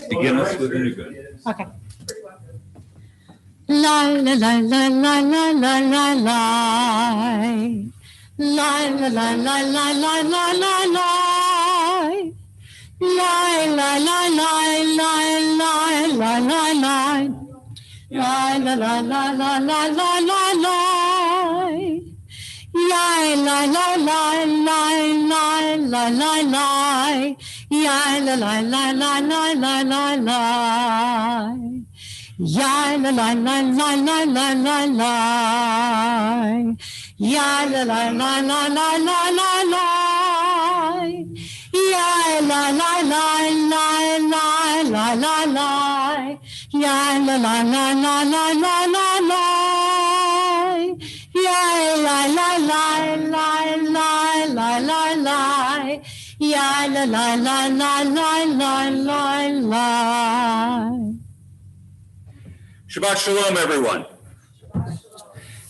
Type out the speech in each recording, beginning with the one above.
Begin us with a new good. Okay. La la la la la la la la la. La la la la la la la la la. La la la la la la la la la. La la la la la la la la la. La la la la la la la la la. La la la la la la la la la. Ya la la la la la la la la. Ya la la la la la la la la. Ya la la la la la la la la. Ya la la la la la la la la. Ya la la la la la la la la. Ya la la la la la la la la. Shabbat Shalom, everyone.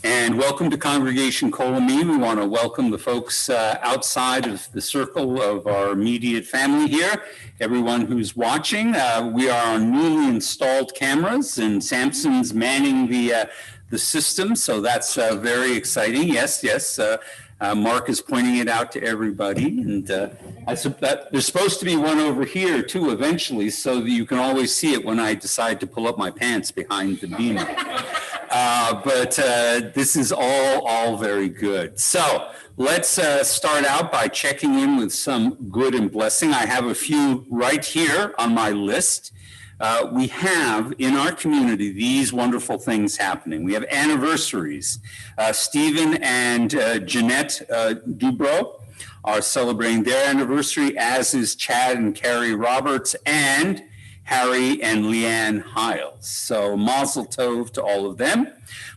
And welcome to Congregation Kol Ami. We want to welcome the folks outside of the circle of our immediate family here, everyone who's watching. We are on newly installed cameras, and Samson's manning the system, so that's very exciting. Yes. Mark is pointing it out to everybody, and there's supposed to be one over here too eventually, so that you can always see it when I decide to pull up my pants behind the beamer. But this is all very good. So let's start out by checking in with some good and blessing. I have a few right here on my list. We have in our community these wonderful things happening. We have anniversaries. Stephen and Jeanette Dubrow are celebrating their anniversary, as is Chad and Carrie Roberts and Harry and Leanne Hiles. So mazel tov to all of them.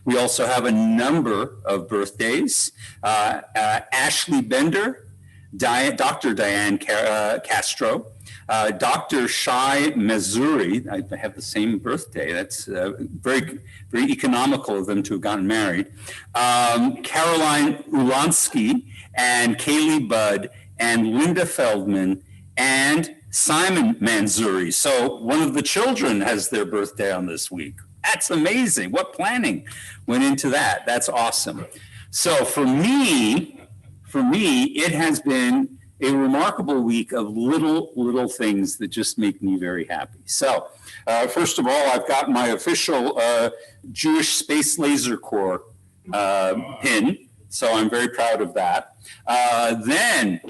We also have a number of birthdays. Ashley Bender, Dr. Diane Castro, Dr. Shai Mazuri, I have the same birthday. That's very economical of them to have gotten married. Caroline Ulansky and Kaylee Budd and Linda Feldman and Simon Manzuri. So one of the children has their birthday on this week. That's amazing. What planning went into that? That's awesome. So for me, it has been a remarkable week of little things that just make me very happy. So first of all, I've got my official Jewish Space Laser Corps pin, so I'm very proud of that. Then,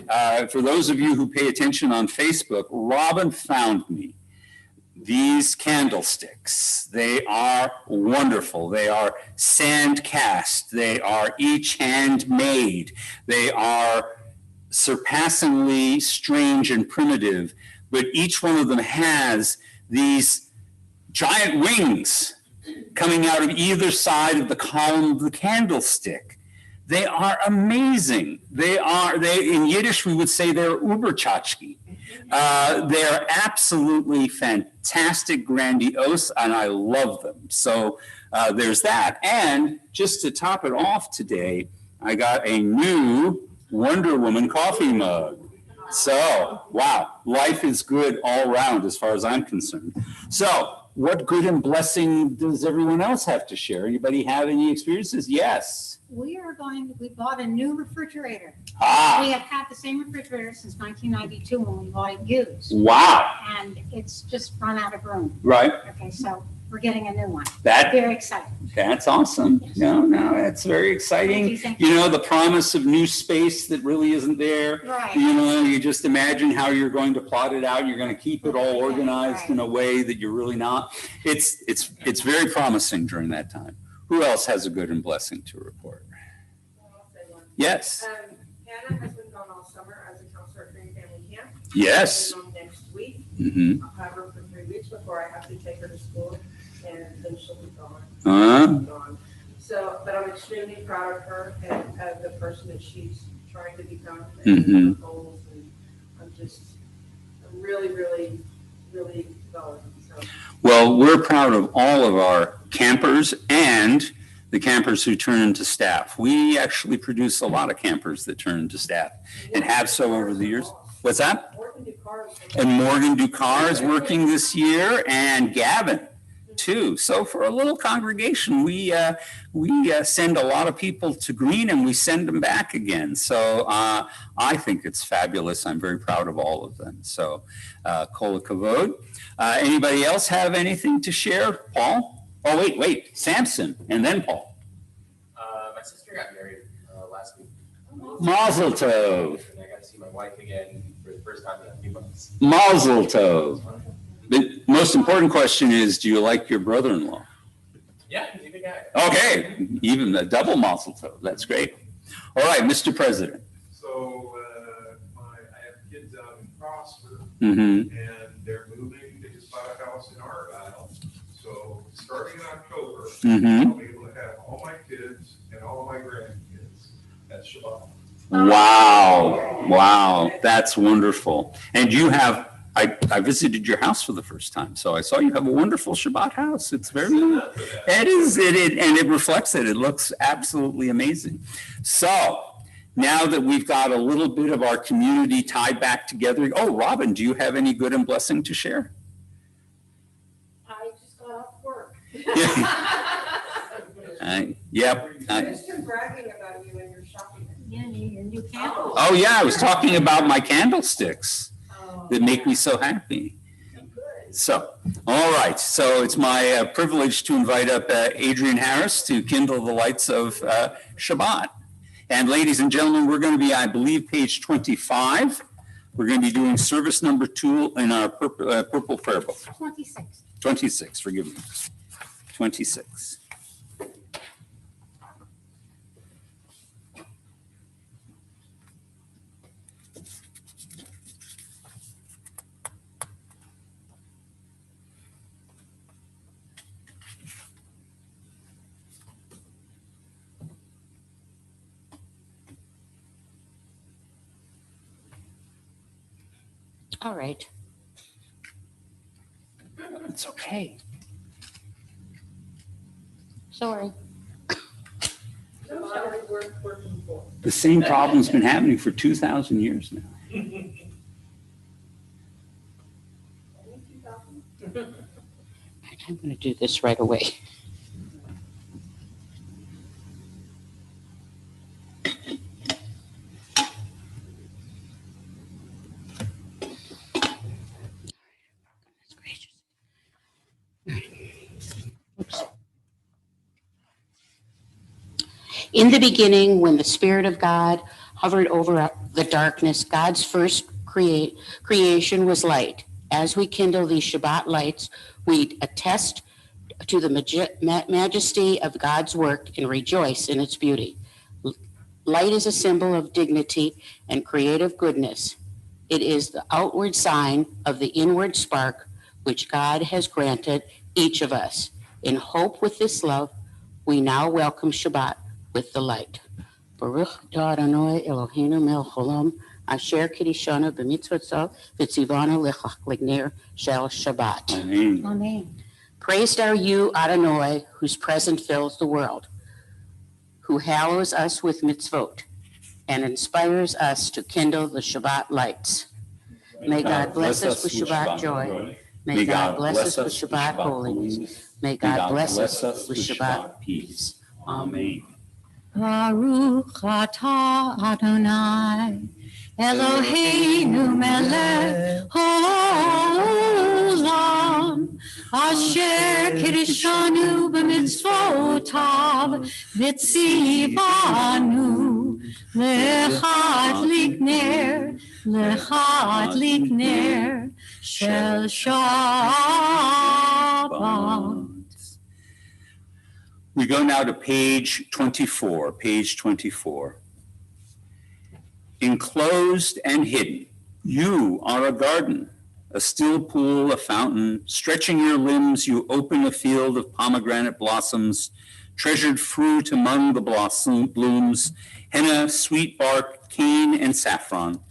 for those of you who pay attention on Facebook, Robin found me these candlesticks. They are wonderful. They are sand cast. They are each handmade. They are surpassingly strange and primitive, but each one of them has these giant wings coming out of either side of the column of the candlestick. They are amazing. They in Yiddish we would say they're uberchachki. They are absolutely fantastic, grandiose, and I love them. So there's that. And just to top it off today, I got a new Wonder Woman coffee mug. So, wow, life is good all around as far as I'm concerned. So, what good and blessing does everyone else have to share? Anybody have any experiences? Yes. We bought a new refrigerator. Ah. We have had the same refrigerator since 1992 when we bought it used. Wow. And it's just run out of room. Right. Okay, so we're getting a new one. Very excited. That's awesome. Yes. No, that's very exciting. Thank you. You know, the promise of new space that really isn't there. Right. You know, you just imagine how you're going to plot it out. You're going to keep it all organized in a way that you're really not. It's very promising during that time. Who else has a good and blessing to report? I'll say one. Yes. Hannah has been gone all summer as a counselor at Green Family Camp. Yes. She'll be gone next week. Mm-hmm. I'll have her for 3 weeks before I have to take her to school, and then she'll be gone. Gone. So, but I'm extremely proud of her and of the person that she's trying to become and her goals. And I'm really going. So. Well, we're proud of all of our campers and the campers who turn into staff. We actually produce a lot of campers that turn into staff and have so over the years. What's that? More than new cars. And Morgan Ducar is working this year, and Gavin too. So for a little congregation, we send a lot of people to Green and we send them back again. So I think it's fabulous. I'm very proud of all of them. So Kol Kavod. Anybody else have anything to share? Paul? Oh, wait. Samson, and then Paul. My sister got married last week. Mazel tov. And I got to see my wife again for the first time in a few months. Mazel tov. The most important question is, do you like your brother-in-law? Yeah, he's a good guy. Okay, even a double mazel tov. That's great. All right, Mr. President. So I have kids out in Prosper, Mm-hmm. and they're moving. They just bought a house in Argyle. So starting in October, Mm-hmm. I'll be able to have all my kids and all of my grandkids at Shabbat. Wow, that's wonderful. And you have, I visited your house for the first time, so I saw you have a wonderful Shabbat house. It's very, and it reflects it. It looks absolutely amazing. So now that we've got a little bit of our community tied back together, oh, Robin, do you have any good and blessing to share? I just got off work. Just been bragging about you and your shopping. Yeah, your new candle. Oh, yeah, I was talking about my candlesticks that make me so happy. So, all right. So it's my privilege to invite up Adrian Harris to kindle the lights of Shabbat. And ladies and gentlemen, we're going to be, I believe, page 25. We're going to be doing service number 2 in our purple prayer book. 26. 26, forgive me. 26. All right. It's okay. Sorry. Working for. The same problem's been happening for 2,000 years now. I'm going to do this right away. In the beginning, when the Spirit of God hovered over the darkness, God's first creation was light. As we kindle these Shabbat lights, we attest to the majesty of God's work and rejoice in its beauty. Light is a symbol of dignity and creative goodness. It is the outward sign of the inward spark which God has granted each of us. In hope with this love, we now welcome Shabbat with the light. Baruch Adonai Eloheinu melech haolam asher kiddushanu b'mitzvotav v'tzivanu l'chagner shel Shabbat. Amen. Amen. Praised are you, Adonai, whose presence fills the world, who hallows us with mitzvot and inspires us to kindle the Shabbat lights. May God bless us with Shabbat joy. May God bless us with Shabbat holiness. May God bless us with Shabbat peace. Amen. Baruch atah Adonai, Eloheinu melech haolam, asher kiddushanu b'mitzvotav, v'tzivanu l'chadlik ner shel Shabbat. We go now to page 24, page 24. Enclosed and hidden, you are a garden, a still pool, a fountain. Stretching your limbs, you open a field of pomegranate blossoms, treasured fruit among the blossom blooms, henna, sweet bark, cane, and saffron,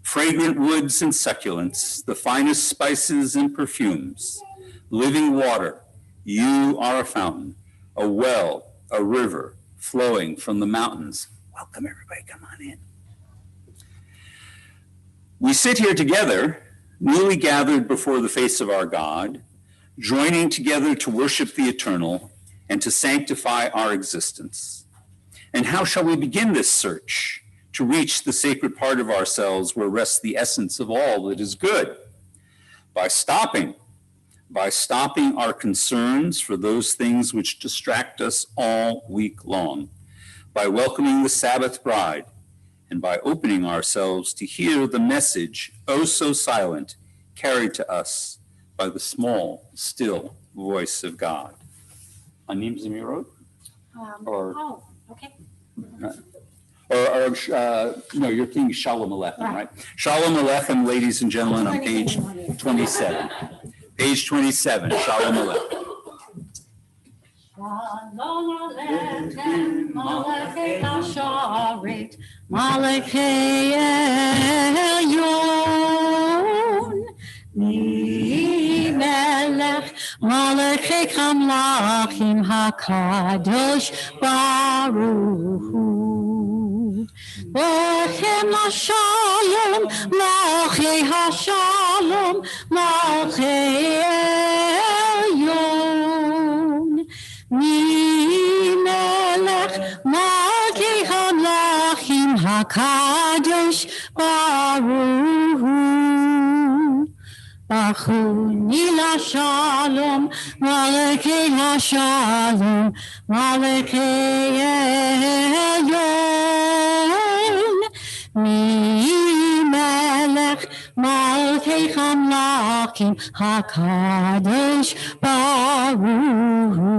fragrant woods and succulents, the finest spices and perfumes, living water. You are a fountain, a well, a river flowing from the mountains. Welcome, everybody. Come on in. We sit here together newly gathered before the face of our God, joining together to worship the eternal and to sanctify our existence. And how shall we begin this search to reach the sacred part of ourselves where rests the essence of all that is good? By stopping our concerns for those things which distract us all week long, by welcoming the Sabbath bride, and by opening ourselves to hear the message, oh so silent, carried to us by the small, still voice of God. Anim Zemirot? Okay. No, you're thinking Shalom Aleichem, right? Shalom Aleichem, ladies and gentlemen, on page 27. Page 27, Shalom Aleichem. Shalom Aleichem, Malachei Hasharet, Malachei Elyon, Melech, Malachei Kamlachim HaKadosh Baruch Hu. Bochem HaShalom, Malachei HaShalom, Malachei Elyon, Melech Malkei Hamlachim HaKadosh Baruch Hu. Bachuni LaShalom, Malkei HaShalom, Malkei Elyon, Melech Malkei Hamlachim HaKadosh Baruch Hu.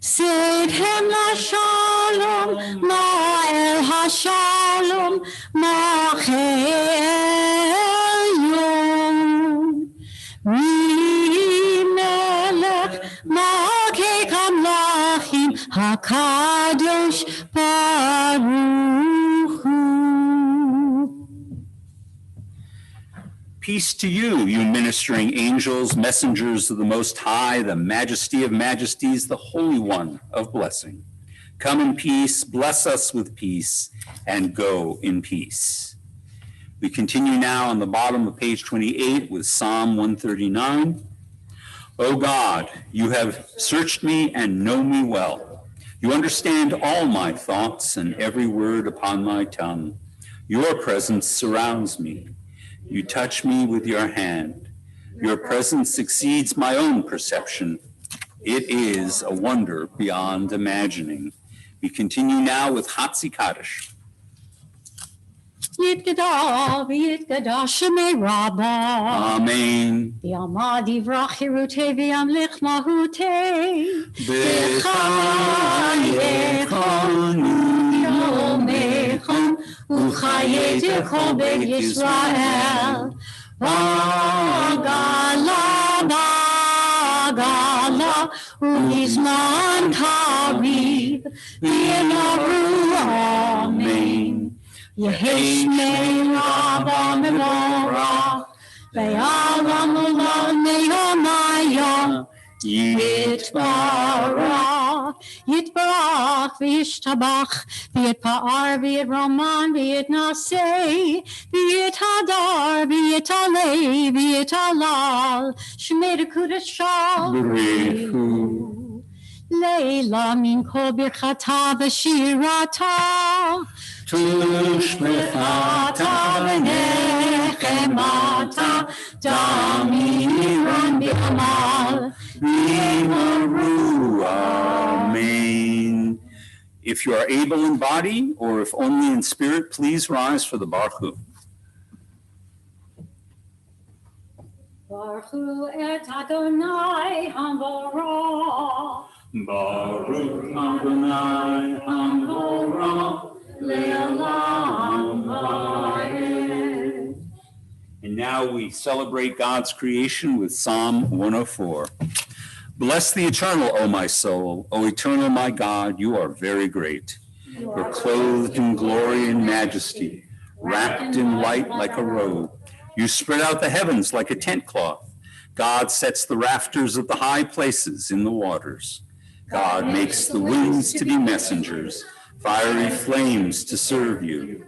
Sidhem LaShalom, Ma'el HaShalom, Ma'chei Elyon, Melech Malkei Hamlachim HaKadosh Baruch Hu. Peace to you, you ministering angels, messengers of the Most High, the Majesty of Majesties, the Holy One of Blessing. Come in peace, bless us with peace, and go in peace. We continue now on the bottom of page 28 with Psalm 139. O God, you have searched me and know me well. You understand all my thoughts and every word upon my tongue. Your presence surrounds me. You touch me with your hand. Your presence exceeds my own perception. It is a wonder beyond imagining. We continue now with Hatzi Kaddish. Yitgadah v'yitgadah Shemei Rabbah. Amen. V'yamad yivrach hirutei v'yamlich mahutei. V'chayechonu Yomechon uchayete kol beit Yisrael. Bagala, bagala, u'izman karib. V'yamaru amen. Yehesh Shmei Rabbah mevorach, ve'alam olam me'yomayom, yitbarach, yitbarach, v'yishtabach, v'yitpa'ar, v'yitraman, v'yitnaseh, v'yithadar, v'yitalei, v'yitalal, Shmei Dekudashah, B'rechu. Leila min kol birchata v'shirata, Tushmechata v'nechemata, damiran b'amal, v'yimaru. Amen. If you are able in body, or if only in spirit, please rise for the Baruch Hu. Baruch Hu et Adonai Hamvorah. Baruch Adonai Hamvorah Le'olam va'ed. And now we celebrate God's creation with Psalm 104. Bless the eternal, O my soul. O eternal, my God, you are very great. You're clothed in glory and majesty, wrapped in light like a robe. You spread out the heavens like a tent cloth. God sets the rafters of the high places in the waters. God makes the winds to be messengers, fiery flames to serve you.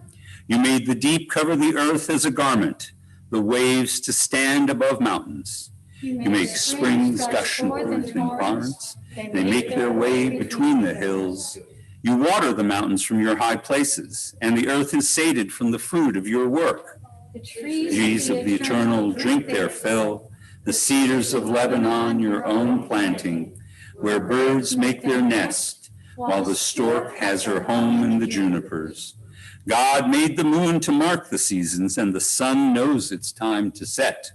You made the deep cover the earth as a garment. the waves to stand above mountains. You make springs gush forth in torrents. They make their way between the hills. You water the mountains from your high places, and the earth is sated from the fruit of your work. The trees of the eternal drink their fill, the cedars of Lebanon your own planting, where birds make their nest, while the stork has her home in the junipers. God made the moon to mark the seasons, and the sun knows it's time to set.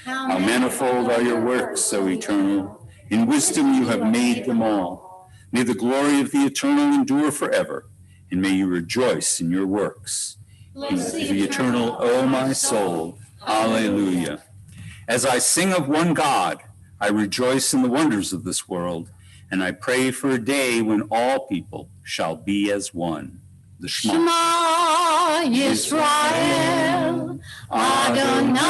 How manifold are your works, O eternal! In wisdom you have made them all. May the glory of the eternal endure forever, and may you rejoice in your works. In the eternal, O my soul, hallelujah. As I sing of one God, I rejoice in the wonders of this world, and I pray for a day when all people shall be as one. The Shema. Shema Yisrael, Adonai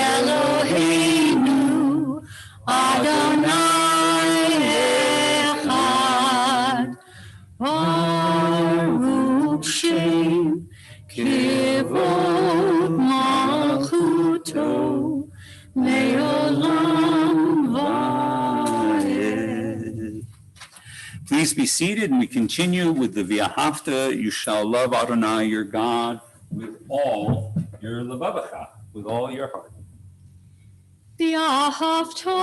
Eloheinu, Adonai Echad, Baruch Shem, Kivod Malchuto, Me'olam Va'ed. Please be seated, and we continue with the V'ahavta, you shall love Adonai your God with all your levavecha, with all your heart. V'ahavta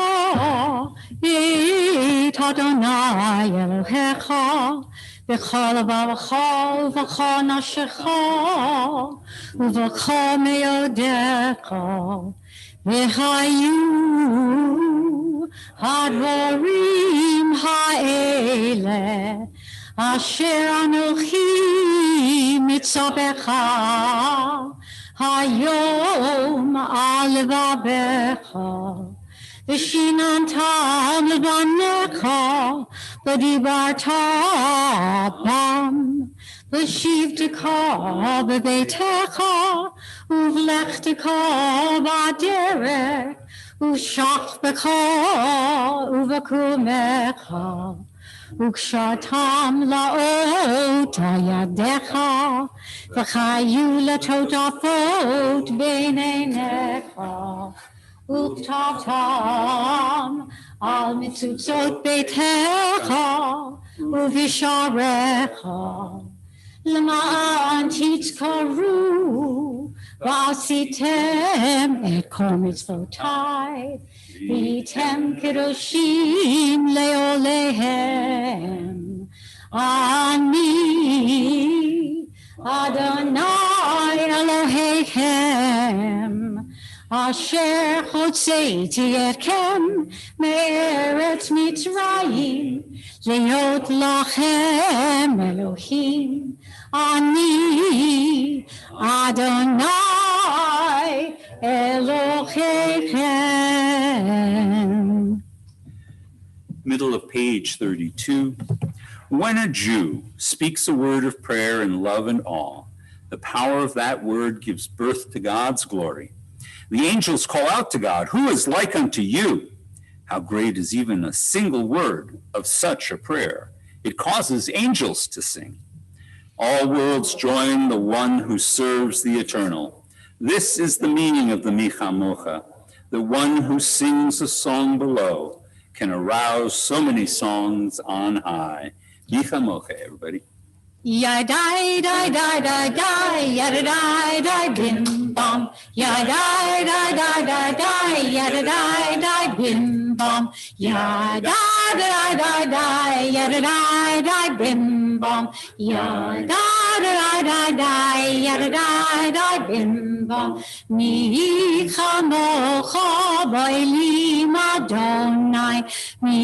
et Adonai Elohecha v'chol levavecha v'chol nafshecha v'chol me'odecha v'hayu hadvarim ha'eleh asher anochi mitzavecha hayom al levavecha v'shinantam levanecha v'dibarta bam v'shivtecha b'beitecha uvlechtecha b'derech ושכבך ובקומך וקשרתם לאות ידיך וחיו לטוטפות בין עיניך וכתבתם על מצוצות ביתך ובשעריך למען תזכרו ועשיתם את כל מצוותיי, והייתם קדושים לעולהם. אני, אדוני אלוהיכם, אשר הוצאתי אתכם מארץ מצרים, להיות לכם אלוהים. אני, Adonai Elohim. Middle of page 32. When a Jew speaks a word of prayer in love and awe, the power of that word gives birth to God's glory. The angels call out to God, "Who is like unto you?" How great is even a single word of such a prayer. It causes angels to sing. All worlds join the one who serves the eternal. This is the meaning of the Micha Mocha. The one who sings a song below can arouse so many songs on high. Micha Mocha, everybody. Yadai, dai, dai, dai, dai, yadai, dai, bim, bam. Yadai, dai, dai, dai, dai, yadai, dai, bim, bam. Yadai, dai, dai, dai, yadai, dai, bim, bam. Yadai, dai, dai, dai, yadai, dai, bim, bam. Mi chamocha b'elim Adonai, mi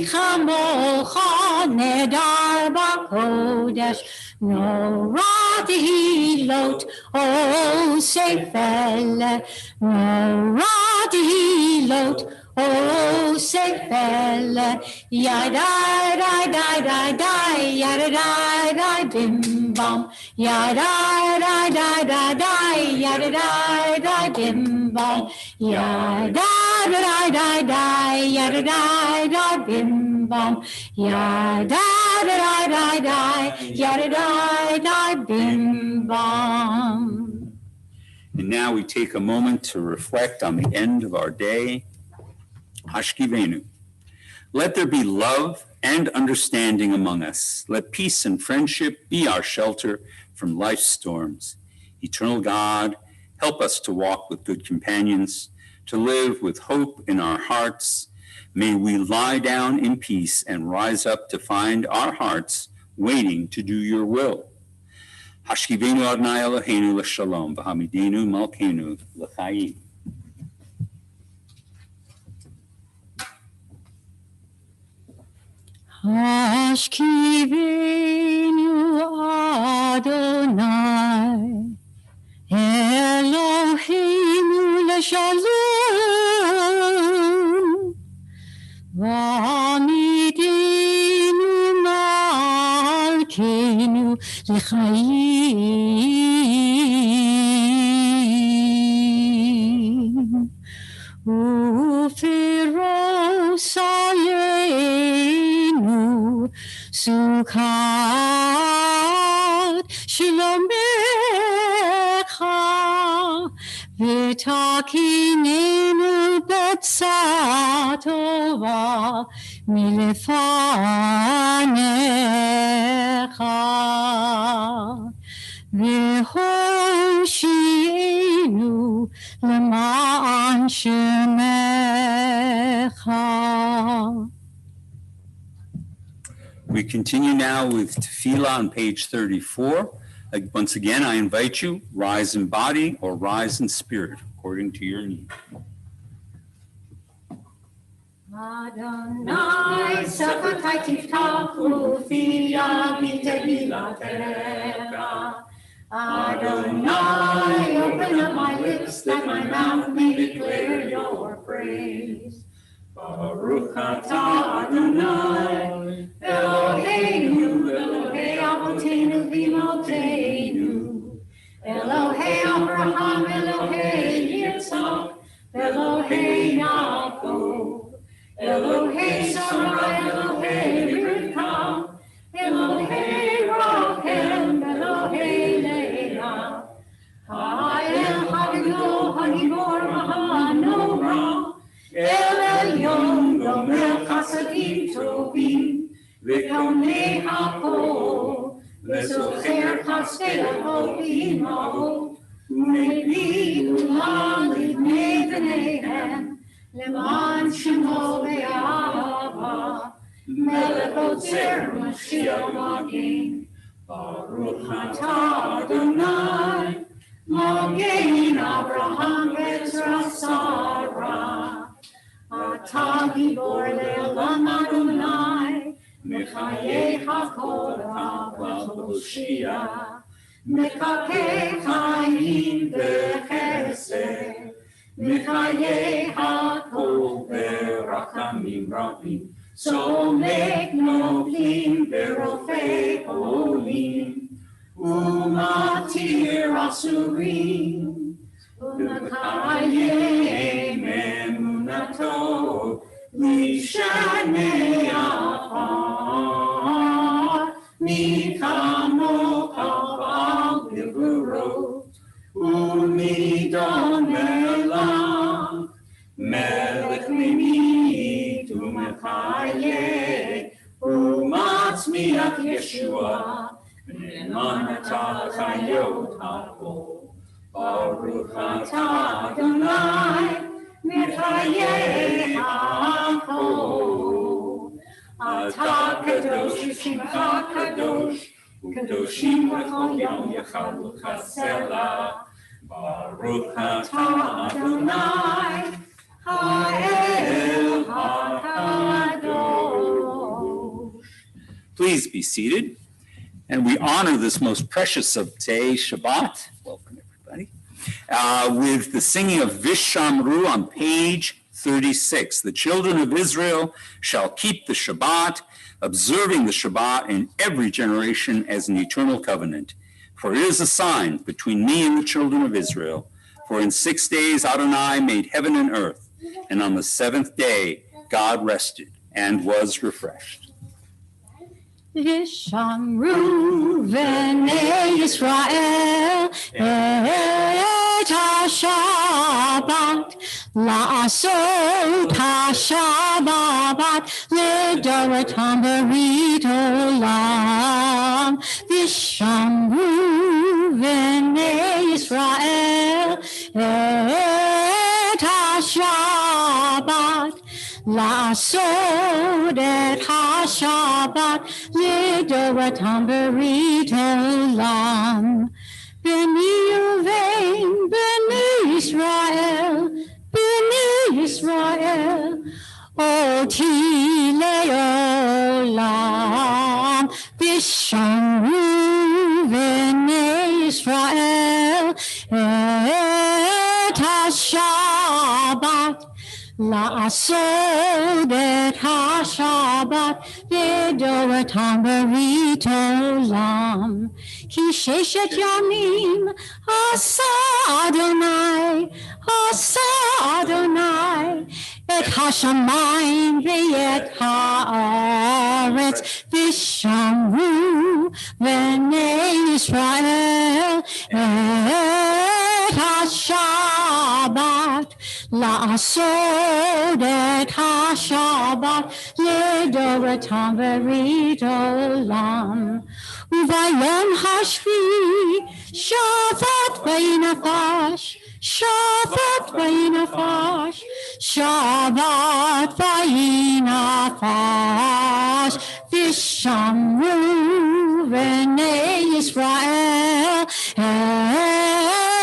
chamocha nedar b'kodesh. No Radhilot, oh Sefele, no Radhilot, oh Sefele, yadai, dai, dai, dai, dai, yadai, dai, bim, bam, yadai, dai, dai, dai, dai, yadai, dai, bim, bam, yadai, dai, dai, dai, yadai, dai, bim, bam, yadai, dai, dai, dai, yadai, dai, bim, bam. In now we take a moment to reflect on the end of our day. Hashkivenu. Let there be love and understanding among us. Let peace and friendship be our shelter from life's storms. Eternal God, help us to walk with good companions, to live with hope in our hearts. May we lie down in peace and rise up to find our hearts waiting to do your will. Hashkivenu Adonai Eloheinu l'shalom, v'hamidenu malkeinu l'chaim. Hashkivenu Adonai Eloheinu l'shalom v'hamidenu malkeinu l'chaim u'firosayenu Sukhat Shlomecha V'takinenu b'tzatova milefanecha V'hoshienu l'ma'an shemecha. We continue now with Tefillah on page 34. Once again, I invite you, rise in body or rise in spirit, according to your need. Adonai, Sakotai Tiftachu Fiya B'Tehilatecha. Adonai, open up my lips that my mouth may declare your praise. Baruch atah Adonai, Eloheinu, Elohei Avotenu v'Imotenu, Elohei Abraham, Elohei Yitzchak, Elohei Yaakov, Elohei Sarai, Elohei Rivka, Elohei Rachem, Elohei Leah, Ha'el Hagidol Hagibor Mahanorah, El Elyon Gomer Chasadim Tovim V'Konei Hakol V'Zocher Chasdei Avot V'Imahot U'Mevi Ulam Livnei B'neihem Leman Shemo Ve'ahava Melech Otzer Mashiach Magin Baruch atah Adonai Magen Abraham Ezra Sarah Atah Gibor Le'olam Adonai Mechayei HaKol HaVahoshia Mekakei Chaim B'Chesed Mechayei HaKol B'Rachamim Rabim Somek Noflim B'Rofei Olim Umatir Asurim Umakayei Memunato Mishanei Afar Mikamo Kaval Gevurot Umidon Melach Melech Mimit Umakayei Umatzmiach Yeshua V'nemanatah Chayot HaKol Baruch atah Adonai Mechayei HaKol Atah Kadosh Shimcha Kadosh Kadoshim V'chol Yom Yechad L'Chasela Baruch atah Adonai Ha'el HaKadosh. Please be seated. And we honor this most precious of today's Shabbat. Welcome, everybody. With the singing of Vishamru on page 36. The children of Israel shall keep the Shabbat, observing the Shabbat in every generation as an eternal covenant. For it is a sign between me and the children of Israel. For in 6 days Adonai made heaven and earth, and on the seventh day God rested and was refreshed. Vishamru V'nei Yisrael את השבת, לעשות השבת, לדורתם ברית עולם, ושמרו בני ישראל את השבת, לעשות את השבת, לדורתם ברית עולם. בני ובן, בני ישראל, בני ישראל, אותי לעולם, ושמרו בני ישראל את השבת, לעשות את השבת, לדורתם ברית עולם. כי ששת ימים עשה אדוני את השמיים ואת הארץ, ושמרו בני ישראל את השבת, לעשות את השבת, לדורתם ברית עולם. וביום השביעי שבת וינפש, שבת וינפש, שבת וינפש, ושמרו בני ישראל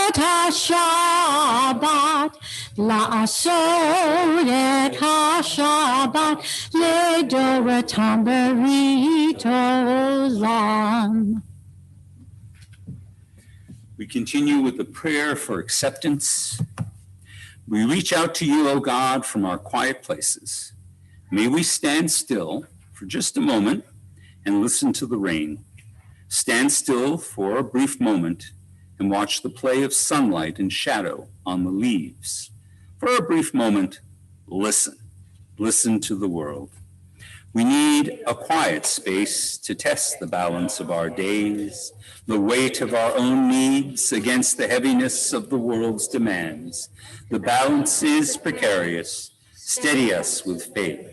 את השבת, לעשות את השבת, לדורתם ברית עולם. We continue with the prayer for acceptance. We reach out to you, O God, from our quiet places. May we stand still for just a moment and listen to the rain. Stand still for a brief moment and watch the play of sunlight and shadow on the leaves. For a brief moment, listen. Listen to the world. We need a quiet space to test the balance of our days, the weight of our own needs against the heaviness of the world's demands. The balance is precarious. Steady us with faith.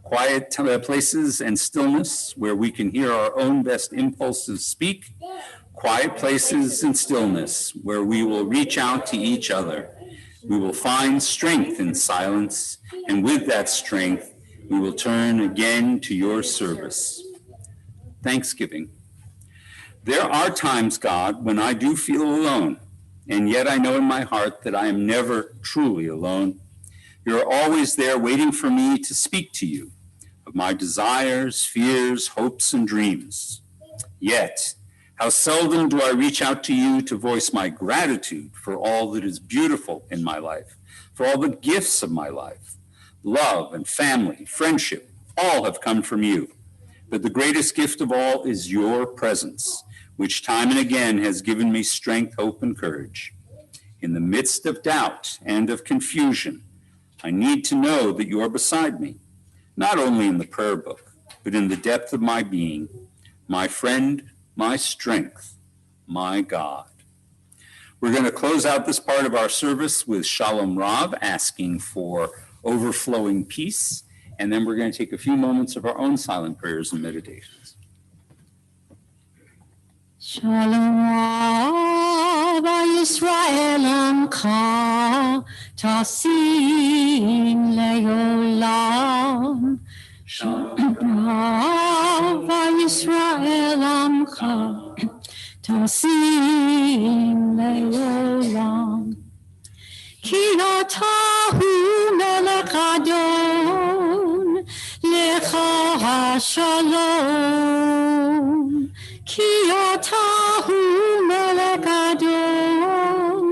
Quiet places and stillness where we can hear our own best impulses speak. Quiet places and stillness where we will reach out to each other. We will find strength in silence, and with that strength, we will turn again to your service. Thanksgiving. There are times, God, when I do feel alone, and yet I know in my heart that I am never truly alone. You're always there waiting for me to speak to you of my desires, fears, hopes, and dreams. Yet, how seldom do I reach out to you to voice my gratitude for all that is beautiful in my life, for all the gifts of my life. Love and family, friendship, all have come from you. But the greatest gift of all is your presence, which time and again has given me strength, hope, and courage. In the midst of doubt and of confusion, I need to know that you are beside me, not only in the prayer book, but in the depth of my being, my friend, my strength, my God. We're going to close out this part of our service with Shalom Rav asking for overflowing peace, and then we're going to take a few moments of our own silent prayers and meditations. Shalom Rav Yisrael Amcha Tasim Leolam. Shalom Rav Yisrael Amcha Tasim Leolam. Ki atahu melech adon lecha hashalom. Ki atahu melech adon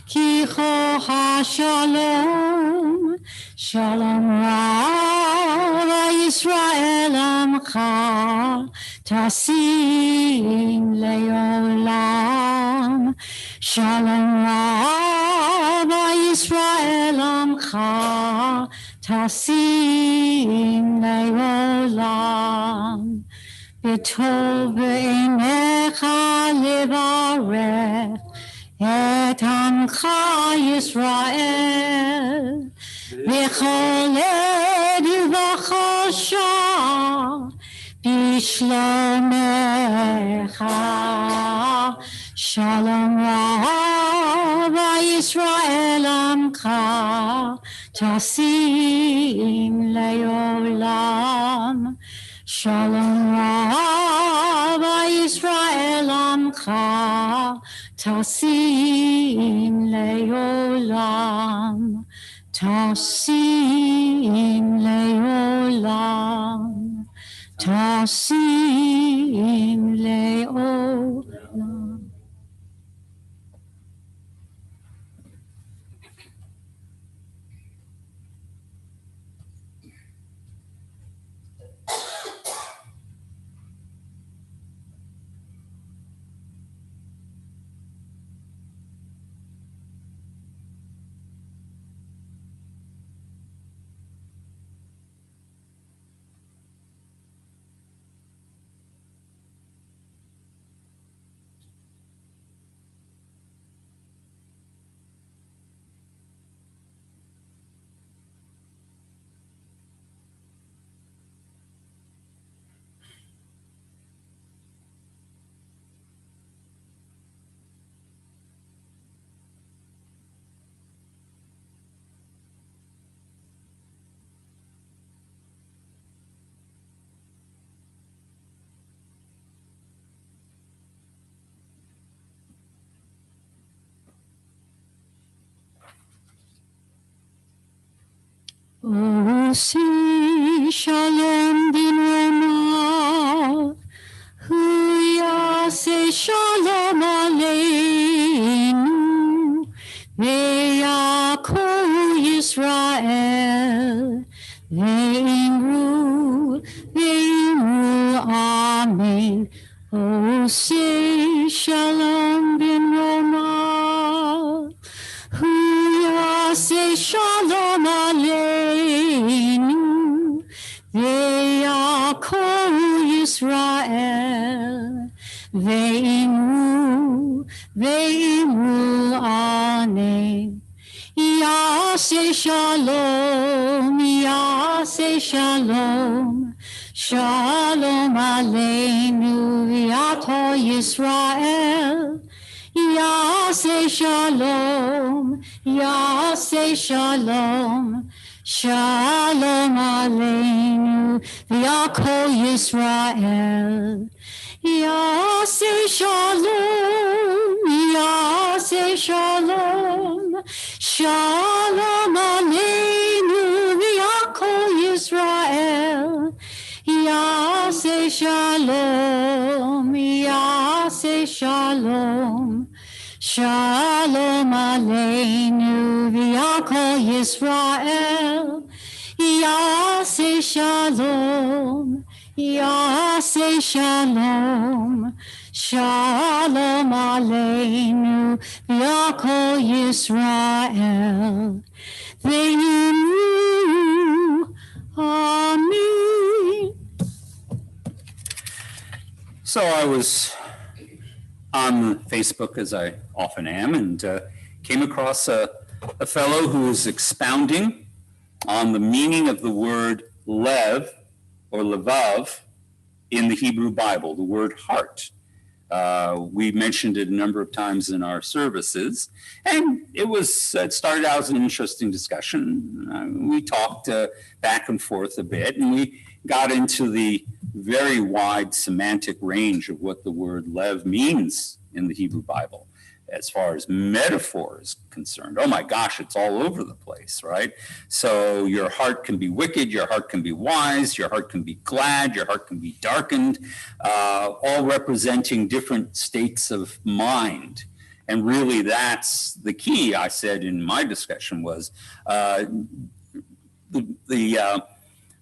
kicha hashalom. Shalom Rav Yisrael Amcha Tasim Leolam. Shalom Rav Yisrael Amcha Tasim Leolam. B'tov b'einecha levarech את עמך ישראל, בכל עת ובכל שעה, בשלומך. שלום רב ישראל עמך, תשים לעולם. שלום רב ישראל עמך, תשים לעולם. תשים לעולם. תשים לעולם. עושי שלום בנעימיו, הוא יעשה שלום עלינו, ויעקב ישראל, ואמרו אמן. עושי שלום בנעימיו, הוא יעשה שלום עלינו, ויעקב ישראל, ואמרו אמן. יעשה שלום, יעשה שלום, שלום עלינו, ויעקב ישראל. יעשה שלום, יעשה שלום, שלום עלינו, ויעקב ישראל. יעשה שלום, יעשה שלום, שלום עלינו, ויעקב ישראל. יעשה שלום, יעשה שלום, שלום עלינו, ויעקב ישראל. יעשה שלום, יעשה שלום, שלום עלינו, ויעקב ישראל. ואמרו אמן. So I was on Facebook, as I often am, and came across a fellow who was expounding on the meaning of the word lev or levav in the Hebrew Bible, the word heart. We mentioned it a number of times in our services, and it started out as an interesting discussion. We talked back and forth a bit, and we got into the very wide semantic range of what the word lev means in the Hebrew Bible. As far as metaphor is concerned, oh my gosh, it's all over the place, right? So your heart can be wicked, your heart can be wise, your heart can be glad, your heart can be darkened, all representing different states of mind. And really that's the key, I said in my discussion, was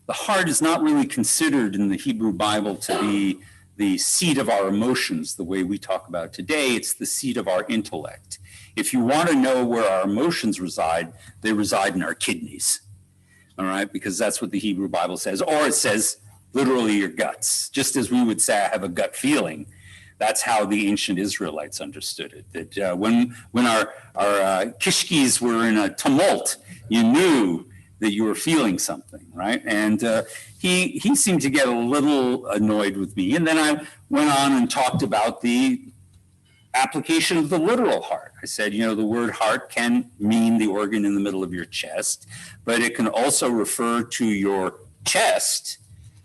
the heart is not really considered in the Hebrew Bible to be the seat of our emotions, the way we talk about today. It's the seat of our intellect. If you want to know where our emotions reside, they reside in our kidneys, all right? Because that's what the Hebrew Bible says, or it says literally your guts, just as we would say I have a gut feeling. That's how the ancient Israelites understood it. That when our kishkis were in a tumult, you knew that you were feeling something, right? And he seemed to get a little annoyed with me. And then I went on and talked about the application of the literal heart. I said, you know, the word heart can mean the organ in the middle of your chest, but it can also refer to your chest,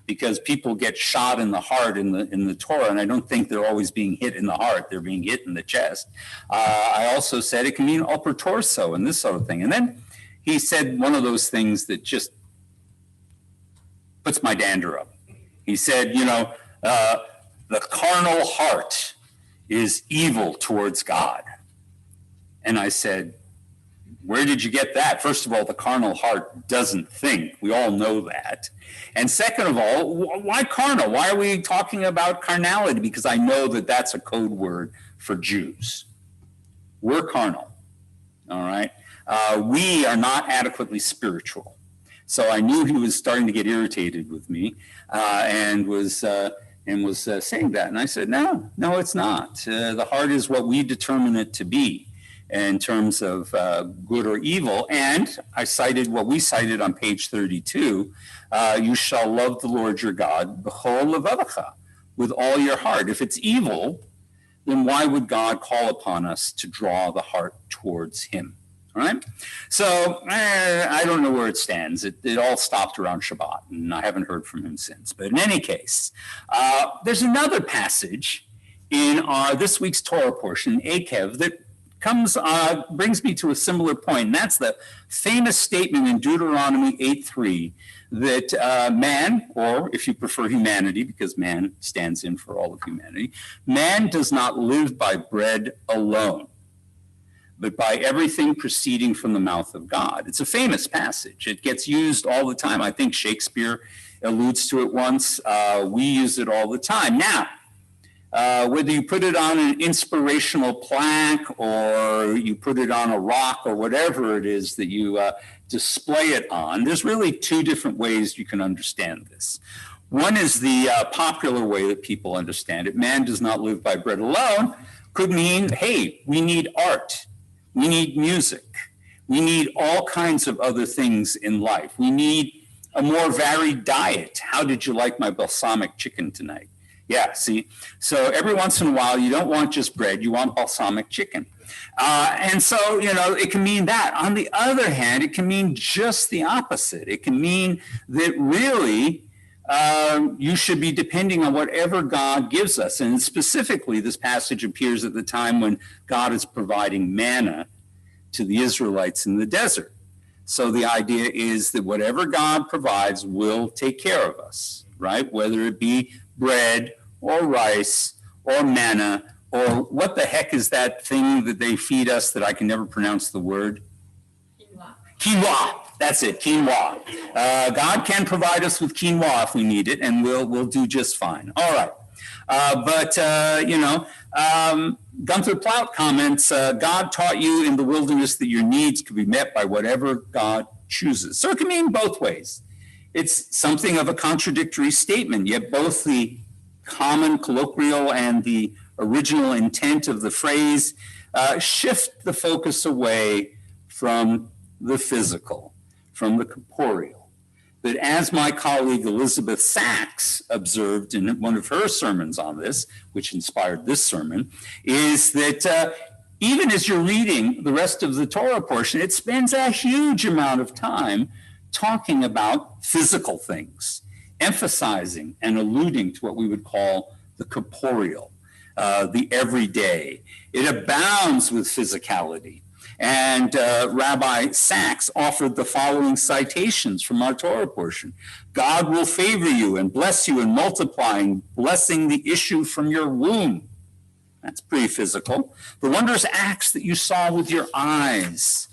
because people get shot in the heart in the Torah, and I don't think they're always being hit in the heart, they're being hit in the chest. I also said it can mean upper torso and this sort of thing. And then he said one of those things that just puts my dander up. He said, you know, the carnal heart is evil towards God. And I said, where did you get that? First of all, the carnal heart doesn't think. We all know that. And second of all, why carnal? Why are we talking about carnality? Because I know that that's a code word for Jews. We're carnal, all right? We are not adequately spiritual. So I knew he was starting to get irritated with me and was saying that. And I said, no, it's not. The heart is what we determine it to be in terms of good or evil. And I cited what we cited on page 32, you shall love the Lord your God b'chol levavecha, with all your heart. If it's evil, then why would God call upon us to draw the heart towards him? All right? So I don't know where it stands. It all stopped around Shabbat, and I haven't heard from him since. But in any case, there's another passage in this week's Torah portion, Akev, that brings me to a similar point, and that's the famous statement in Deuteronomy 8:3 that man, or if you prefer humanity, because man stands in for all of humanity, man does not live by bread alone, but by everything proceeding from the mouth of God. It's a famous passage. It gets used all the time. I think Shakespeare alludes to it once. We use it all the time. Now, whether you put it on an inspirational plaque or you put it on a rock or whatever it is that you display it on, there's really two different ways you can understand this. One is the popular way that people understand it. Man does not live by bread alone could mean, hey, we need art. We need music. We need all kinds of other things in life. We need a more varied diet. How did you like my balsamic chicken tonight? Yeah, see? So every once in a while, you don't want just bread, you want balsamic chicken. And so, you know, it can mean that. On the other hand, it can mean just the opposite. It can mean that really you should be depending on whatever God gives us. And specifically, this passage appears at the time when God is providing manna to the Israelites in the desert. So the idea is that whatever God provides will take care of us, right? Whether it be bread or rice or manna, or what the heck is that thing that they feed us that I can never pronounce the word? Quinoa. That's it, quinoa. God can provide us with quinoa if we need it, and we'll do just fine. All right. Gunther Plaut comments, God taught you in the wilderness that your needs could be met by whatever God chooses. So it can mean both ways. It's something of a contradictory statement, yet both the common colloquial and the original intent of the phrase shift the focus away from the physical, from the corporeal. That, as my colleague Elizabeth Sachs observed in one of her sermons on this, which inspired this sermon, is that even as you're reading the rest of the Torah portion, it spends a huge amount of time talking about physical things, emphasizing and alluding to what we would call the corporeal, the everyday. It abounds with physicality. And Rabbi Sachs offered the following citations from our Torah portion. God will favor you and bless you in multiplying, blessing the issue from your womb. That's pretty physical. The wondrous acts that you saw with your eyes.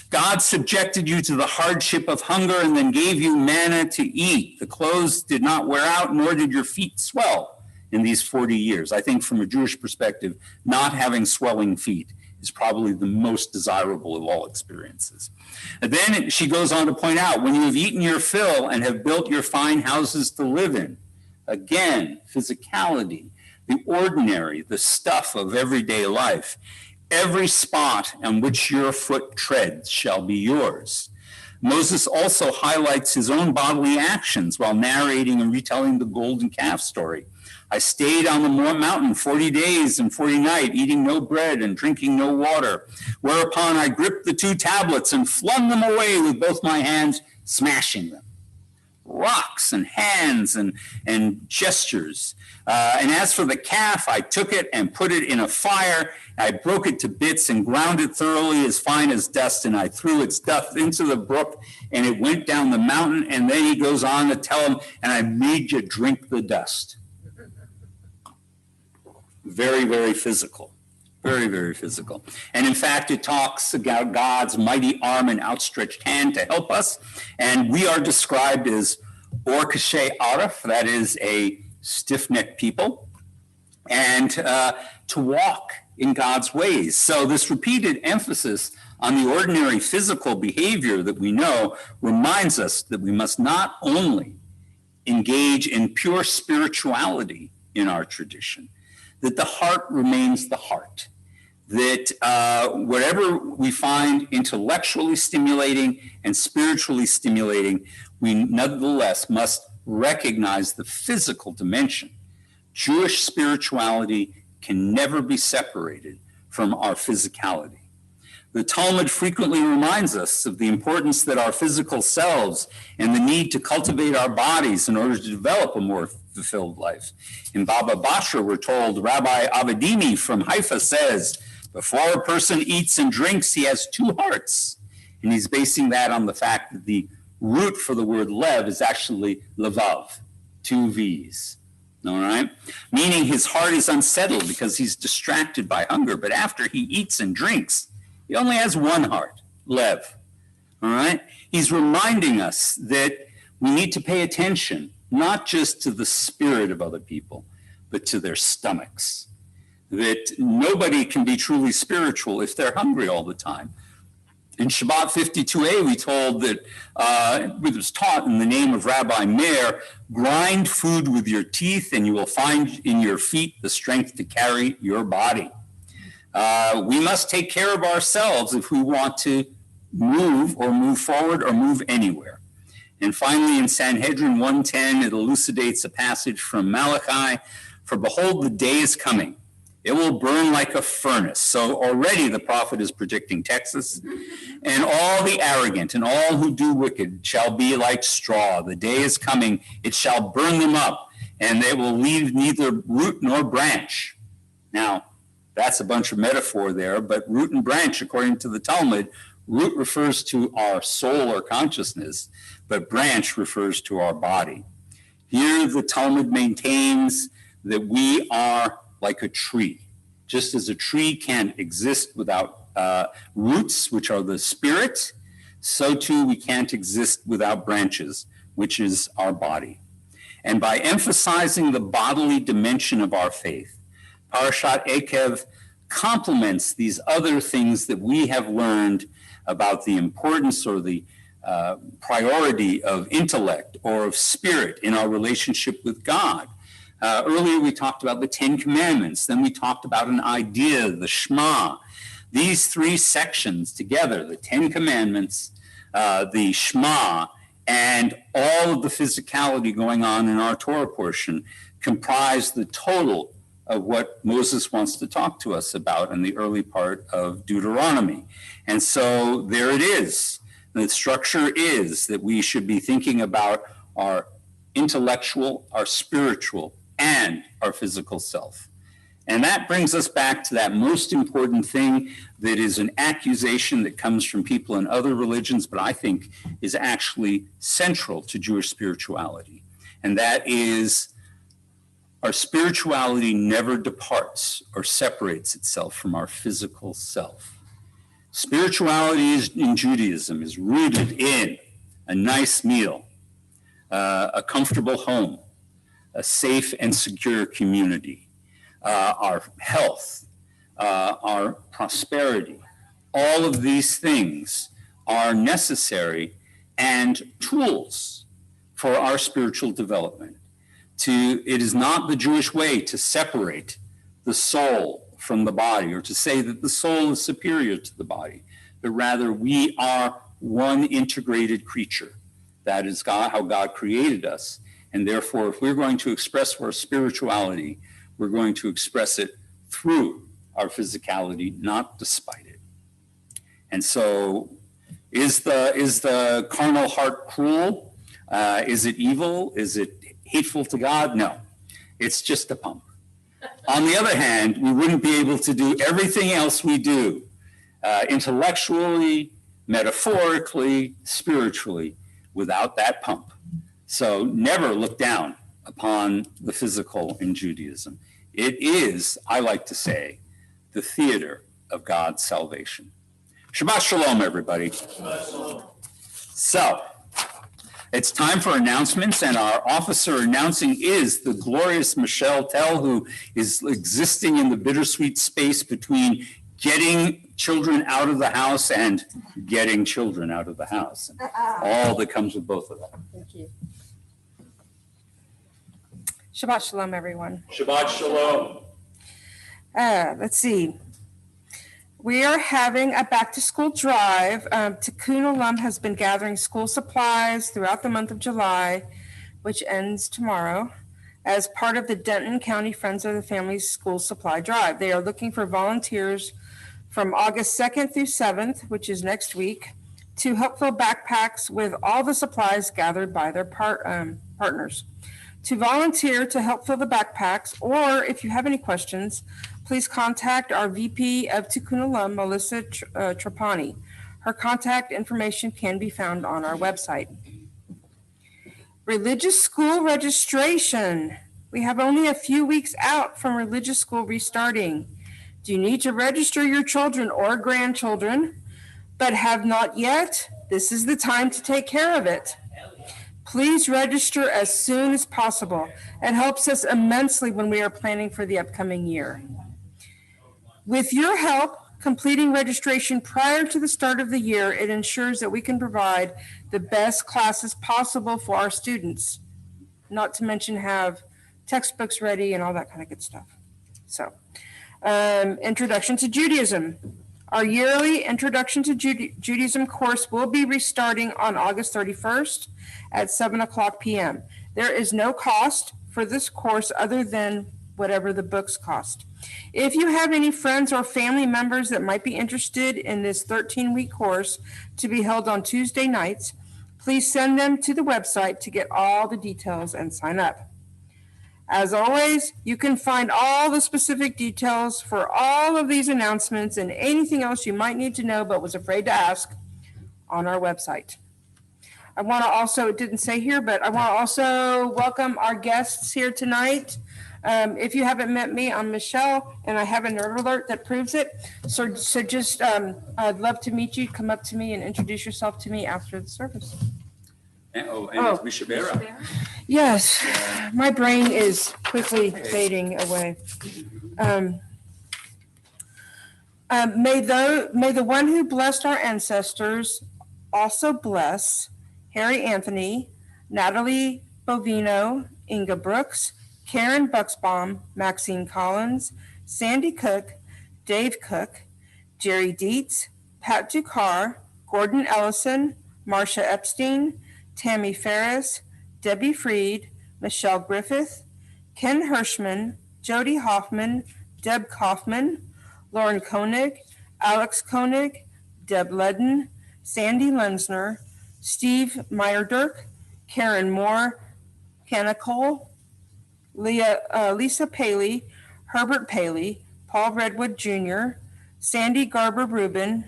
God subjected you to the hardship of hunger and then gave you manna to eat. The clothes did not wear out, nor did your feet swell in these 40 years. I think from a Jewish perspective, not having swelling feet is probably the most desirable of all experiences. And then she goes on to point out, when you have eaten your fill and have built your fine houses to live in, again, physicality. the ordinary, the stuff of everyday life. Every spot on which your foot treads shall be yours. Moses also highlights his own bodily actions while narrating and retelling the golden calf story. I stayed on the mountain 40 days and 40 nights, eating no bread and drinking no water, whereupon I gripped the 2 tablets and flung them away with both my hands, smashing them. Rocks and hands and gestures. And as for the calf, I took it and put it in a fire. I broke it to bits and ground it thoroughly as fine as dust, and I threw its dust into the brook, and it went down the mountain. And then he goes on to tell him, and I made you drink the dust. Very, very physical. Very, very physical. And in fact, it talks about God's mighty arm and outstretched hand to help us. And we are described as Or Kashay Arif, that is a stiff-necked people, and to walk in God's ways. So this repeated emphasis on the ordinary physical behavior that we know reminds us that we must not only engage in pure spirituality in our tradition, that the heart remains the heart, that whatever we find intellectually stimulating and spiritually stimulating, we nonetheless must recognize the physical dimension. Jewish spirituality can never be separated from our physicality. The Talmud frequently reminds us of the importance that our physical selves and the need to cultivate our bodies in order to develop a more fulfilled life. In Baba Basra, we're told, Rabbi Abedini from Haifa says, before a person eats and drinks, he has 2 hearts. And he's basing that on the fact that the root for the word lev is actually levav, 2 V's. All right? Meaning his heart is unsettled because he's distracted by hunger. But after he eats and drinks, he only has 1 heart, lev. All right? He's reminding us that we need to pay attention, not just to the spirit of other people, but to their stomachs. That nobody can be truly spiritual if they're hungry all the time. In Shabbat 52a, we told that it was taught in the name of Rabbi Meir, grind food with your teeth and you will find in your feet the strength to carry your body. We must take care of ourselves if we want to move forward or move anywhere. And finally, in Sanhedrin 110, it elucidates a passage from Malachi, for behold, the day is coming. It will burn like a furnace. So already the prophet is predicting Texas. And all the arrogant and all who do wicked shall be like straw. The day is coming. It shall burn them up, and they will leave neither root nor branch. Now, that's a bunch of metaphor there, but root and branch, according to the Talmud, root refers to our soul or consciousness, but branch refers to our body. Here the Talmud maintains that we are like a tree. Just as a tree can't exist without roots, which are the spirit, so too we can't exist without branches, which is our body. And by emphasizing the bodily dimension of our faith, Parashat Ekev complements these other things that we have learned about the importance or the priority of intellect or of spirit in our relationship with God. Earlier, we talked about the 10 Commandments. Then we talked about an idea, the Shema. These 3 sections together, the 10 Commandments, the Shema, and all of the physicality going on in our Torah portion, comprise the total of what Moses wants to talk to us about in the early part of Deuteronomy. And so there it is. The structure is that we should be thinking about our intellectual, our spiritual, and our physical self. And that brings us back to that most important thing that is an accusation that comes from people in other religions, but I think is actually central to Jewish spirituality. And that is our spirituality never departs or separates itself from our physical self. Spirituality in Judaism is rooted in a nice meal, a comfortable home, a safe and secure community, our health, our prosperity. All of these things are necessary and tools for our spiritual development. It is not the Jewish way to separate the soul from the body or to say that the soul is superior to the body, but rather we are one integrated creature. That is how God created us. And therefore, if we're going to express our spirituality, we're going to express it through our physicality, not despite it. And so is the carnal heart cruel? Is it evil? Is it hateful to God? No, it's just a pump. On the other hand, we wouldn't be able to do everything else we do intellectually, metaphorically, spiritually, without that pump. So never look down upon the physical in Judaism. It is, I like to say, the theater of God's salvation. Shabbat Shalom, everybody. Shabbat Shalom. So, it's time for announcements, and our officer announcing is the glorious Michelle Tell, who is existing in the bittersweet space between getting children out of the house and getting children out of the house. And all that comes with both of them. Thank you. Shabbat Shalom, everyone. Shabbat Shalom. Let's see. We are having a back-to-school drive. Tikkun Olam has been gathering school supplies throughout the month of July, which ends tomorrow, as part of the Denton County Friends of the Family School Supply Drive. They are looking for volunteers from August 2nd through 7th, which is next week, to help fill backpacks with all the supplies gathered by their partners. To volunteer to help fill the backpacks, or if you have any questions, please contact our VP of Tikkun Olam, Melissa Trapani. Her contact information can be found on our website. Religious school registration. We have only a few weeks out from religious school restarting. Do you need to register your children or grandchildren, but have not yet? This is the time to take care of it. Please register as soon as possible. It helps us immensely when we are planning for the upcoming year. With your help completing registration prior to the start of the year, it ensures that we can provide the best classes possible for our students, not to mention have textbooks ready and all that kind of good stuff. So, Introduction to Judaism. Our yearly Introduction to Judaism course will be restarting on August 31st at 7:00 p.m. There is no cost for this course other than whatever the books cost. If you have any friends or family members that might be interested in this 13-week course to be held on Tuesday nights, please send them to the website to get all the details and sign up. As always, you can find all the specific details for all of these announcements and anything else you might need to know but was afraid to ask on our website. I want to also, it didn't say here, but I want to also welcome our guests here tonight. If you haven't met me, I'm Michelle, and I have a nerd alert that proves it. So just, I'd love to meet you. Come up to me and introduce yourself to me after the service. And it's Mishabera. Yes, my brain is quickly fading away. May the one who blessed our ancestors also bless Harry Anthony, Natalie Bovino, Inga Brooks, Karen Bucksbaum, Maxine Collins, Sandy Cook, Dave Cook, Jerry Dietz, Pat Ducar, Gordon Ellison, Marcia Epstein, Tammy Ferris, Debbie Freed, Michelle Griffith, Ken Hirschman, Jody Hoffman, Deb Kaufman, Lauren Koenig, Alex Koenig, Deb Ledden, Sandy Lensner, Steve Meyerdirk, Karen Moore, Kenna Cole, Lisa Paley, Herbert Paley, Paul Redwood Jr., Sandy Garber Rubin,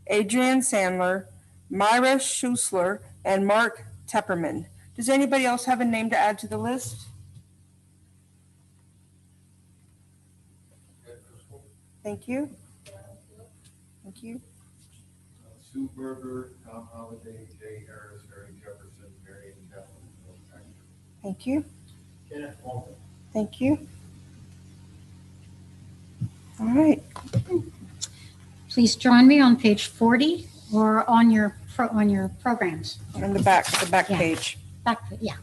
Adrian Sandler, Myra Schusler, and Mark Tepperman. Does anybody else have a name to add to the list? Thank you. Thank you. Sue Berger, Tom Holliday, Jay Harris, Harry Jefferson, Marion Kaplan. Thank you. Kenneth Walton. Thank you. All right. Please join me on page 40 or on your programs. On the back Yeah. page. Back, yeah.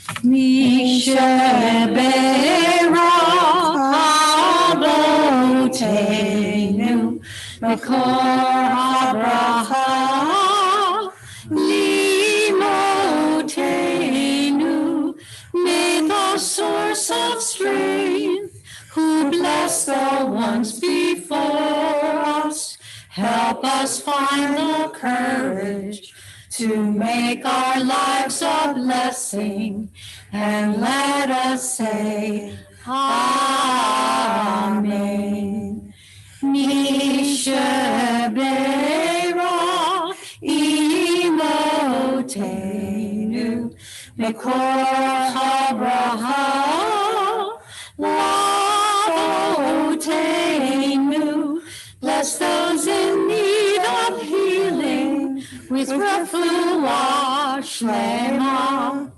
Mishabera Abotenu Makor Abraha Limotenu. May the source of strength, who blessed the ones before us, help us find the courage to make our lives a blessing, and let us say, Amen. Mishabera Imotenu Mekor Abraha Lavotenu. Bless those in need of healing with refuah shlema,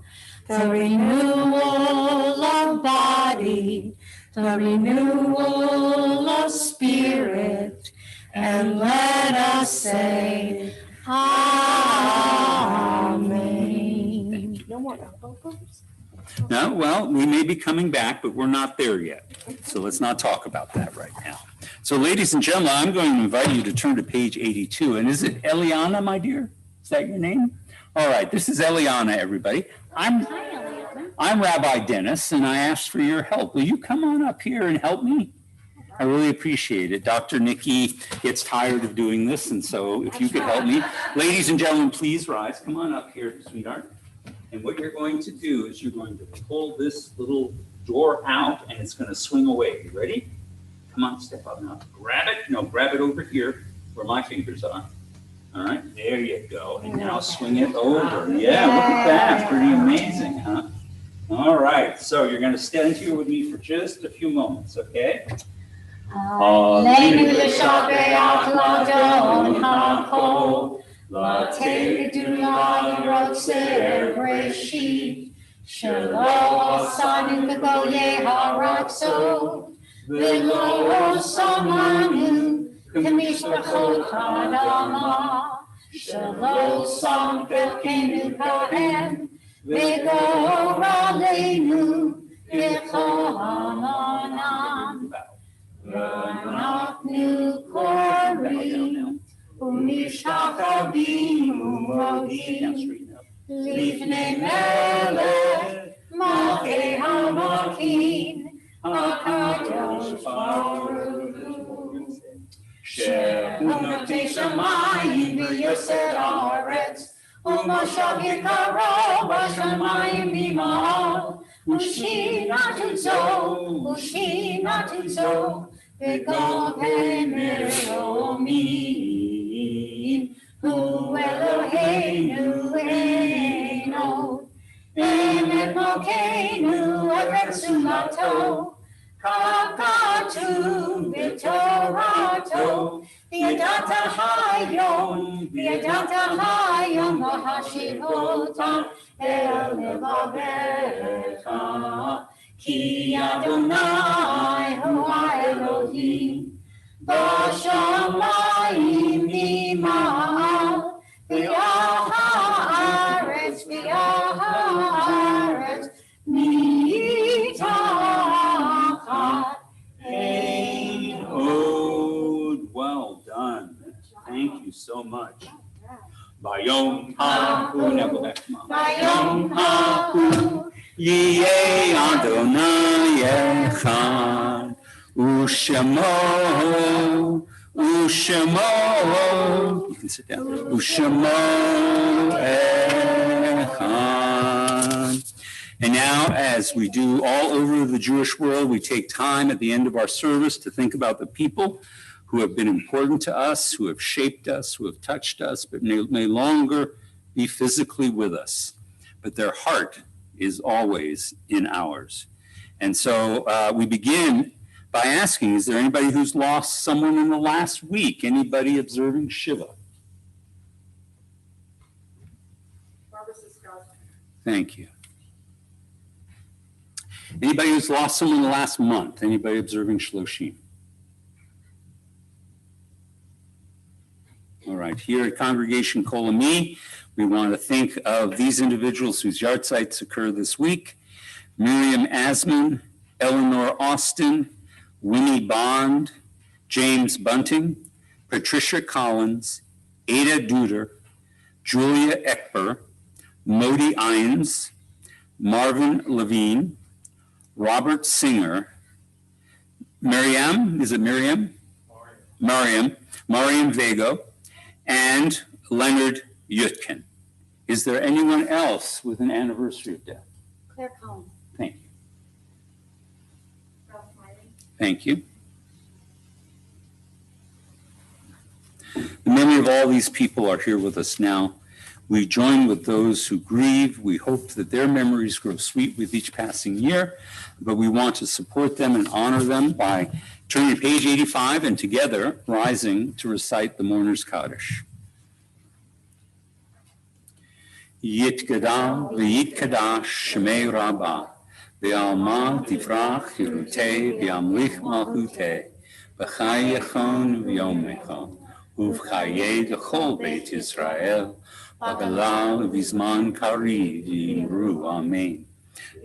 the renewal of body, the renewal of spirit, and let us say, Amen. No more elbow bumps? No, well, we may be coming back, but we're not there yet. So let's not talk about that right now. So ladies and gentlemen, I'm going to invite you to turn to page 82. And is it Eliana, my dear? Is that your name? All right, this is Eliana, everybody. I'm Rabbi Dennis, and I asked for your help. Will you come on up here and help me? I really appreciate it. Dr. Nikki gets tired of doing this, and so if you could help me. Ladies and gentlemen, please rise. Come on up here, sweetheart. And what you're going to do is you're going to pull this little door out, and it's going to swing away. You ready? Come on, step up now. Grab it. No, grab it over here where my fingers are. All right, there you go. And now swing it over. Yeah, look at that. Pretty amazing, huh? All right, so you're going to stand here with me for just a few moments, okay? Aleinu l'shabeach l'adon ha'kol, l'te'edullah l'rotzer breshit, shelo asanu b'goyei ha'ratzot, v'lo samanu k'mishpachot ha'adamah, shelo sam b'kenu kahem, v'goraleinu v'chohamonam. Ranaknu korim, unishachabim umodim, lifnei melech, malchei hamakim, hakadosh baruch hu. Shehu notei shamayim v'yoseh haaretz, u'moshav yikaro b'shamayim b'ma'al, Ushinatutzo, v'gohem Elohim, Hu Eloheinu Eino, Emet Mokeinu Eretz Umato, Kakatu B'Torato, V'yadata Hayom V'hashivota El Levavecha, Ki Adonai Hu Elohim, B'shamayim Nima'al, V'ya'aretz Mitachat Ein Od. Well done. Thank you so much. Bayom ha'hu. Now go back to mom. Bayom ha'hu, Yeh Adonai Echad, U'shemo, you can sit down, U'shemo Echad. And now, as we do all over the Jewish world, we take time at the end of our service to think about the people who have been important to us, who have shaped us, who have touched us, but may longer be physically with us. But their heart is always in ours. And so we begin by asking, is there anybody who's lost someone in the last week? Anybody observing Shiva? Barbara Siskowski. Thank you. Anybody who's lost someone in the last month? Anybody observing Shloshim? All right, here at Congregation Kol Ami, We want to think of these individuals whose yahrzeits occur this week: Miriam Asman, Eleanor Austin, Winnie Bond, James Bunting, Patricia Collins, Ada Duder, Julia Ekber, Modi Ines, Marvin Levine, Robert Singer, Mariam Vago, and Leonard Yutkin. Is there anyone else with an anniversary of death? Claire Collins. Thank you. Thank you. The memory of all these people are here with us now. We join with those who grieve. We hope that their memories grow sweet with each passing year, but we want to support them and honor them by turning to page 85 and together rising to recite the Mourner's Kaddish. Yitgadal v'yitkadash shemei rabbah v'alma tivrach hirutei v'amlich malchutei v'chai yechon v'yomecha uv'chayei l'chol beit Yisrael v'galal v'zman kari v'yimru amen.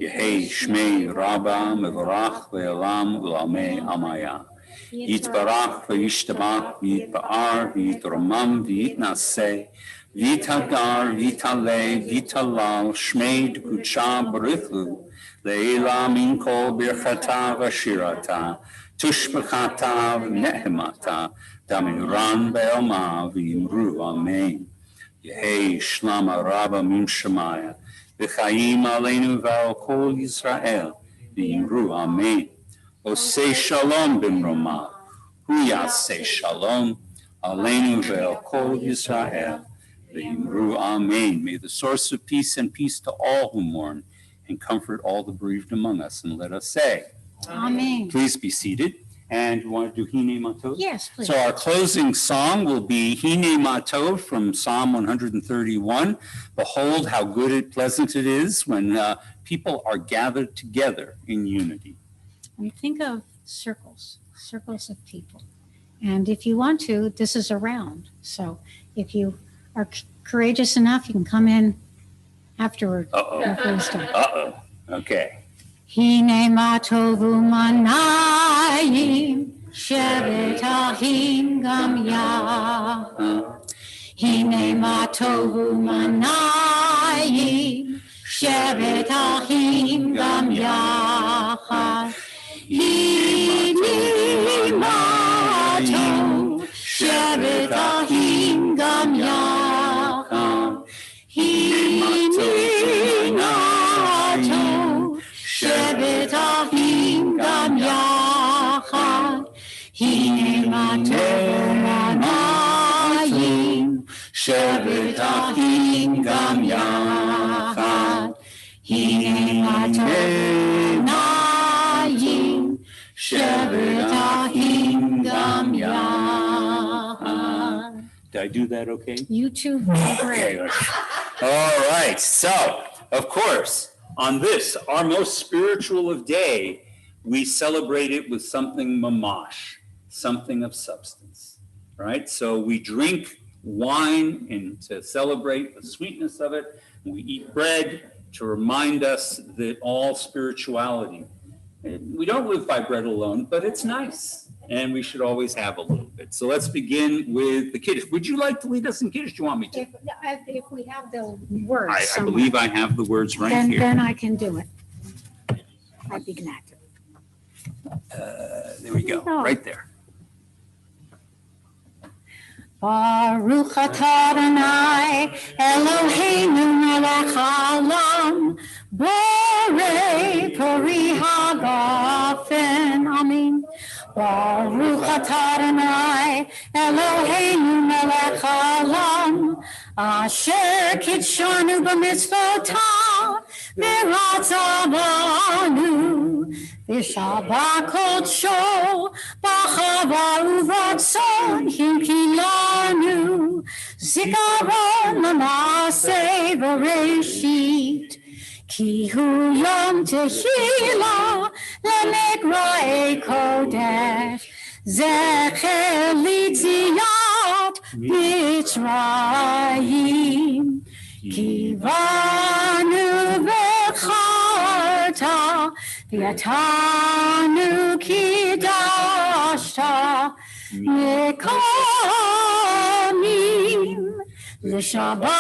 Yehei shmei rabbah mevorach v'elam v'lamei amaya. Yitbarach v'yishtabach v'yitba'ar v'yitromam v'yitnaseh Vitagar, Vitale, Vitalal, Shmeid, Kucha, Brithu, Leila, Minkol, Birchata, Vashirata, Tushbachata, Nehemata, Damiran, Be'elma, Vimru, Amen. Yehei, Shlama, Rabba, Mim Shemaya, V'chaim, Aleinu, V'al, Kol Yisrael, Vimru, Amen. Osei Shalom, Bimroma, Huyasei Shalom, Aleinu, V'al, Kol Yisrael, Amen. May the source of peace and peace to all who mourn and comfort all the bereaved among us. And let us say, Amen. Please be seated. And you want to do Hine Matov? Yes, please. So our closing song will be Hine Matov from Psalm 131. Behold how good and pleasant it is when people are gathered together in unity. And think of circles of people. And if you want to, this is a round. So if you are courageous enough, you can come in afterward. After we start. Okay. Hine matovu manayim shevet ahim gam ya. Hine matovu manayim shevet ahim gam ya. Hine matov shevet ahim gam ya. Shevet ahim gam yachad, hine matov manayim. Shevet ahim gam yachad, hine matov manayim. Shevet ahim gam yachad. Did I do that okay? You too. Great. Okay. All right. So, of course, on this, our most spiritual of day, we celebrate it with something mamash, something of substance, right? So we drink wine and to celebrate the sweetness of it. We eat bread to remind us that all spirituality, we don't live by bread alone, but it's nice. And we should always have a little bit. So let's begin with the Kiddush. Would you like to lead us in Kiddush? Do you want me to? If we have the words I believe I have the words right here. then I can do it. I'd be glad to. There we go, right there. Baruch atah Adonai Eloheinu melech haolam borei pori hagafen. Amen. Baruch atah Adonai Eloheinu melech haolam asher kitshanu b'mitzvotav v'ratzavanu v'shabbat kodsho b'chava u'vratzon hinkilanu zikaron l'maaseh v'reshit ki hu yom tehila lemegra'ei kodesh zecher litziyat Mitzrayim Kivanu v'charta v'yatanu kidashta mekamin l'shabbat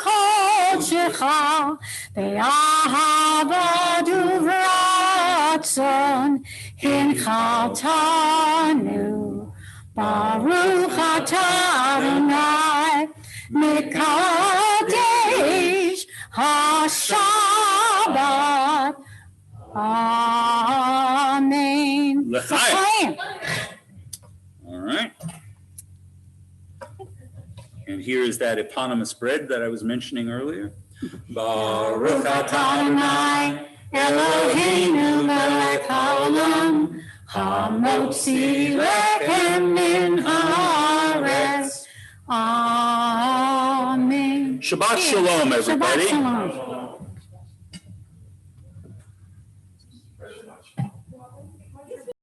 kodshecha ve'ahavad uvratzon hinchatanu Baruch atah Adonai Mekadesh HaShabbat. Amen. L'chaim. All right. And here is that eponymous bread that I was mentioning earlier. Baruch atah Adonai Eloheinu melech haolam hamotzi lechem min haaretz. Amen. Shabbat shalom, everybody. Shabbat shalom.